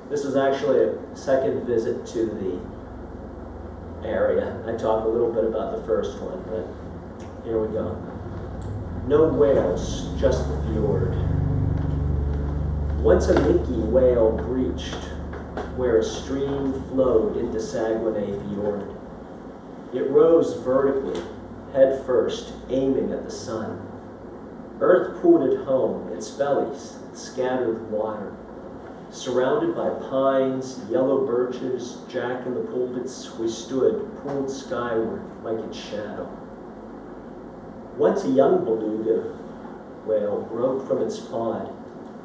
This was actually a second visit to the area. I talked a little bit about the first one, but here we go. No whales, just the fjord. Once a minke whale breached where a stream flowed into Saguenay Fjord. It rose vertically, head first, aiming at the sun. Earth pulled it home, its bellies scattered water. Surrounded by pines, yellow birches, jack-in-the-pulpits, we stood, pulled skyward like its shadow. Once a young beluga whale broke from its pod,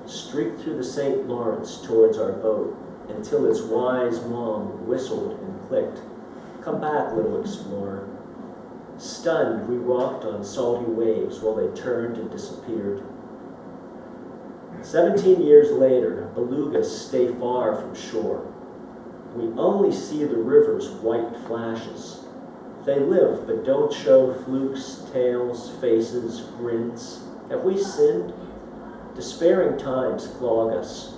streaked through the St. Lawrence towards our boat, until its wise mom whistled and clicked, "Come back, little explorer." Stunned, we rocked on salty waves while they turned and disappeared. 17 years later, belugas stay far from shore. We only see the river's white flashes. They live but don't show flukes, tails, faces, grins. Have we sinned? Despairing times clog us.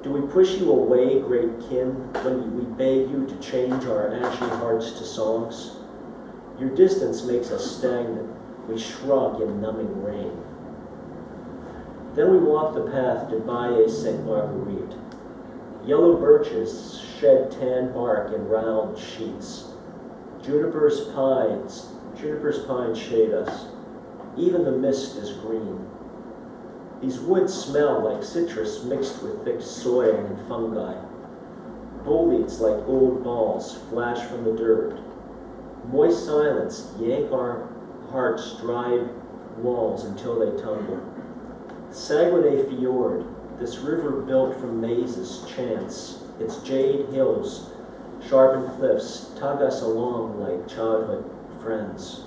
Do we push you away, great kin, when we beg you to change our ashy hearts to songs? Your distance makes us stagnant. We shrug in numbing rain. Then we walk the path to Baie Sainte Marguerite. Yellow birches shed tan bark in round sheets. Juniper's pines shade us. Even the mist is green. These woods smell like citrus mixed with thick soil and fungi. Bullweeds like gold balls flash from the dirt. Moist silence yank our hearts' dry walls until they tumble. Saguenay Fjord, this river built from mazes, chants. Its jade hills, sharpened cliffs, tug us along like childhood friends.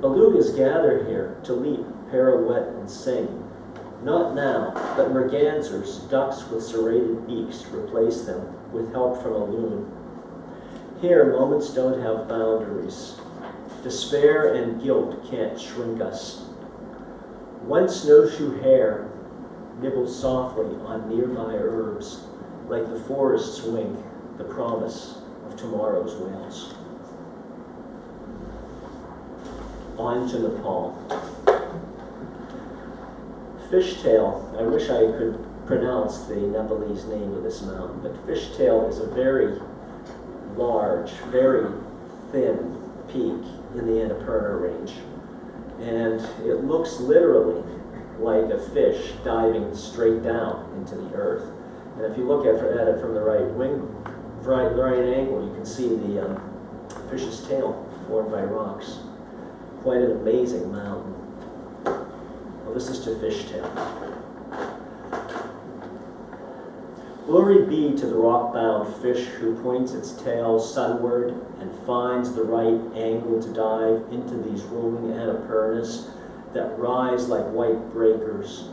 Belugas gather here to leap, pirouette, and sing. Not now, but mergansers, ducks with serrated beaks, replace them with help from a loon. Here, moments don't have boundaries. Despair and guilt can't shrink us. One snowshoe hare nibbles softly on nearby herbs, like the forest's wink, the promise of tomorrow's whales. On to Nepal. Fishtail, I wish I could pronounce the Nepalese name of this mountain, but Fishtail is a very large, very thin peak in the Annapurna Range. And it looks literally like a fish diving straight down into the earth. And if you look at it from the right angle, you can see the fish's tail formed by rocks. Quite an amazing mountain. Well, this is to Fishtail. Glory be to the rock-bound fish who points its tail sunward and finds the right angle to dive into these rolling Annapurnas that rise like white breakers.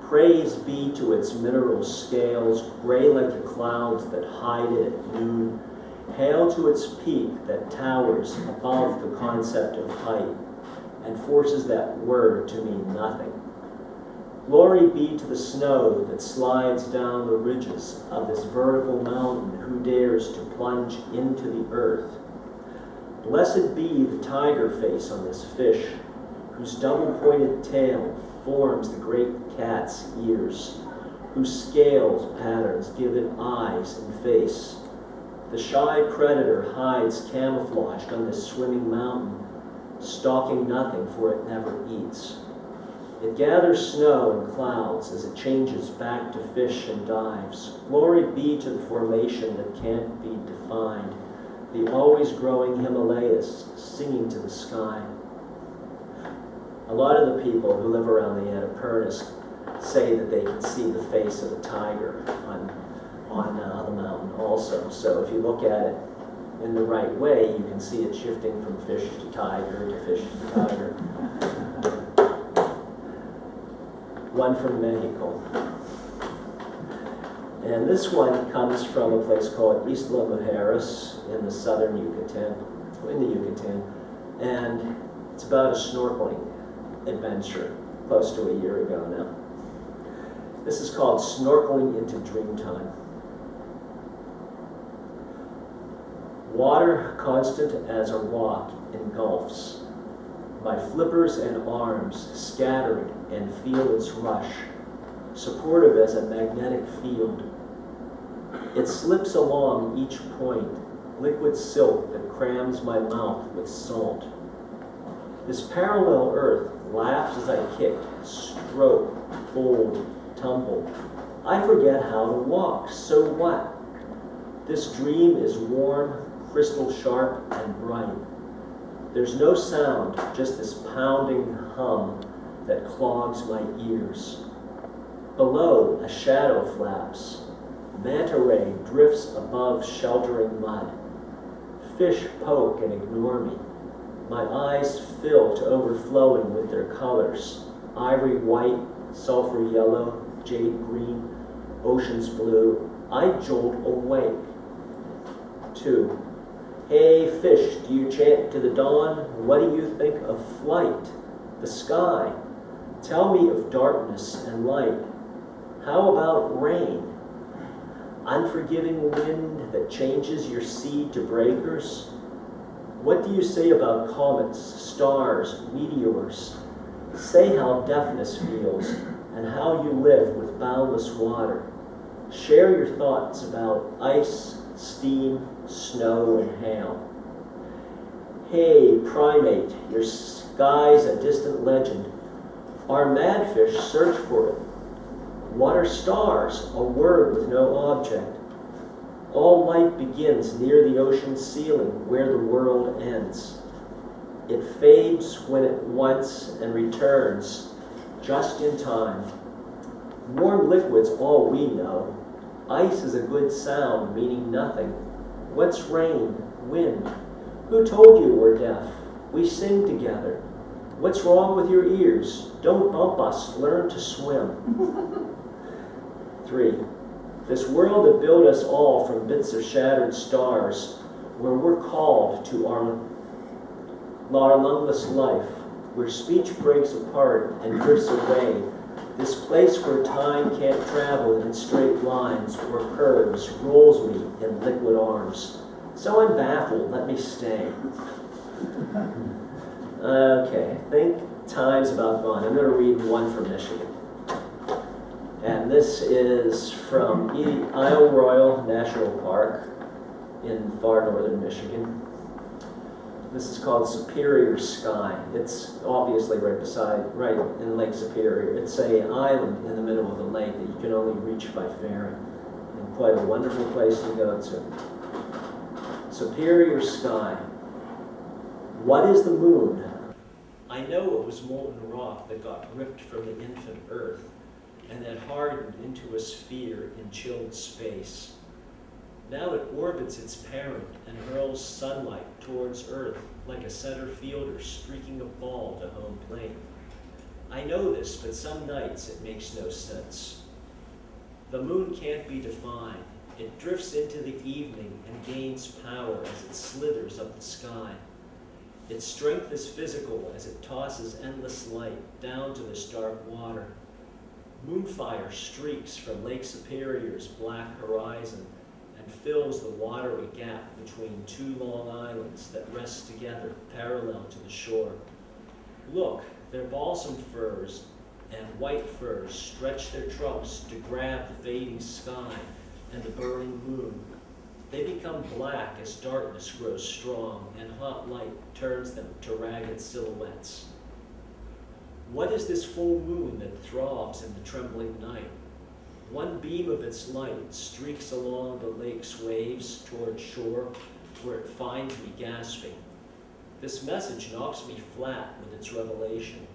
Praise be to its mineral scales, gray like the clouds that hide it at noon. Hail to its peak that towers above the concept of height and forces that word to mean nothing. Glory be to the snow that slides down the ridges of this vertical mountain who dares to plunge into the earth. Blessed be the tiger face on this fish, whose double-pointed tail forms the great cat's ears, whose scales patterns give it eyes and face. The shy predator hides camouflaged on this swimming mountain, stalking nothing, for it never eats. It gathers snow and clouds as it changes back to fish and dives. Glory be to the formation that can't be defined, the always growing Himalayas singing to the sky. A lot of the people who live around the Annapurnas say that they can see the face of a tiger on the mountain also. So if you look at it in the right way, you can see it shifting from fish to tiger to fish to tiger. One from Mexico. And this one comes from a place called Isla Mujeres in the southern Yucatan, and it's about a snorkeling adventure close to a year ago now. This is called Snorkeling into Dreamtime. Water constant as a rock engulfs. My flippers and arms scattered and feel its rush, supportive as a magnetic field. It slips along each point, liquid silk that crams my mouth with salt. This parallel earth laughs as I kick, stroke, fold, tumble. I forget how to walk, so what? This dream is warm, crystal sharp, and bright. There's no sound, just this pounding hum that clogs my ears. Below, a shadow flaps. Manta ray drifts above sheltering mud. Fish poke and ignore me. My eyes fill to overflowing with their colors. Ivory white, sulfur yellow, jade green, ocean's blue. I jolt awake. 2. Hey fish, do you chant to the dawn? What do you think of flight? The sky? Tell me of darkness and light. How about rain? Unforgiving wind that changes your sea to breakers? What do you say about comets, stars, meteors? Say how deafness feels and how you live with boundless water. Share your thoughts about ice, steam, snow, and hail. Hey, primate, your sky's a distant legend. Our madfish search for it. What are stars? A word with no object. All light begins near the ocean's ceiling, where the world ends. It fades when it wants and returns, just in time. Warm liquid's all we know. Ice is a good sound, meaning nothing. What's rain? Wind? Who told you we're deaf? We sing together. What's wrong with your ears? Don't bump us, learn to swim. 3. This world that built us all from bits of shattered stars, where we're called to our lungless life, where speech breaks apart and drifts away, this place where time can't travel in straight lines or curves, rolls me in liquid arms. So I'm baffled, let me stay. Okay, I think time's about gone. I'm going to read one from Michigan. And this is from Isle Royale National Park in far northern Michigan. This is called Superior Sky. It's obviously right in Lake Superior. It's an island in the middle of the lake that you can only reach by ferry. And quite a wonderful place to go to. Superior Sky. What is the moon? I know it was molten rock that got ripped from the infant Earth and then hardened into a sphere in chilled space. Now it orbits its parent and hurls sunlight towards Earth like a center fielder streaking a ball to home plate. I know this, but some nights it makes no sense. The moon can't be defined. It drifts into the evening and gains power as it slithers up the sky. Its strength is physical as it tosses endless light down to this dark water. Moonfire streaks from Lake Superior's black horizon and fills the watery gap between two long islands that rest together parallel to the shore. Look, their balsam firs and white firs stretch their trunks to grab the fading sky and the burning moon. They become black as darkness grows strong and hot light turns them to ragged silhouettes. What is this full moon that throbs in the trembling night? One beam of its light streaks along the lake's waves toward shore, where it finds me gasping. This message knocks me flat with its revelation.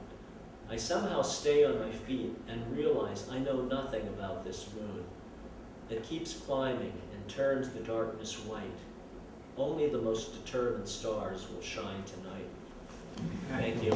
I somehow stay on my feet and realize I know nothing about this moon. It keeps climbing and turns the darkness white. Only the most determined stars will shine tonight. Thank you.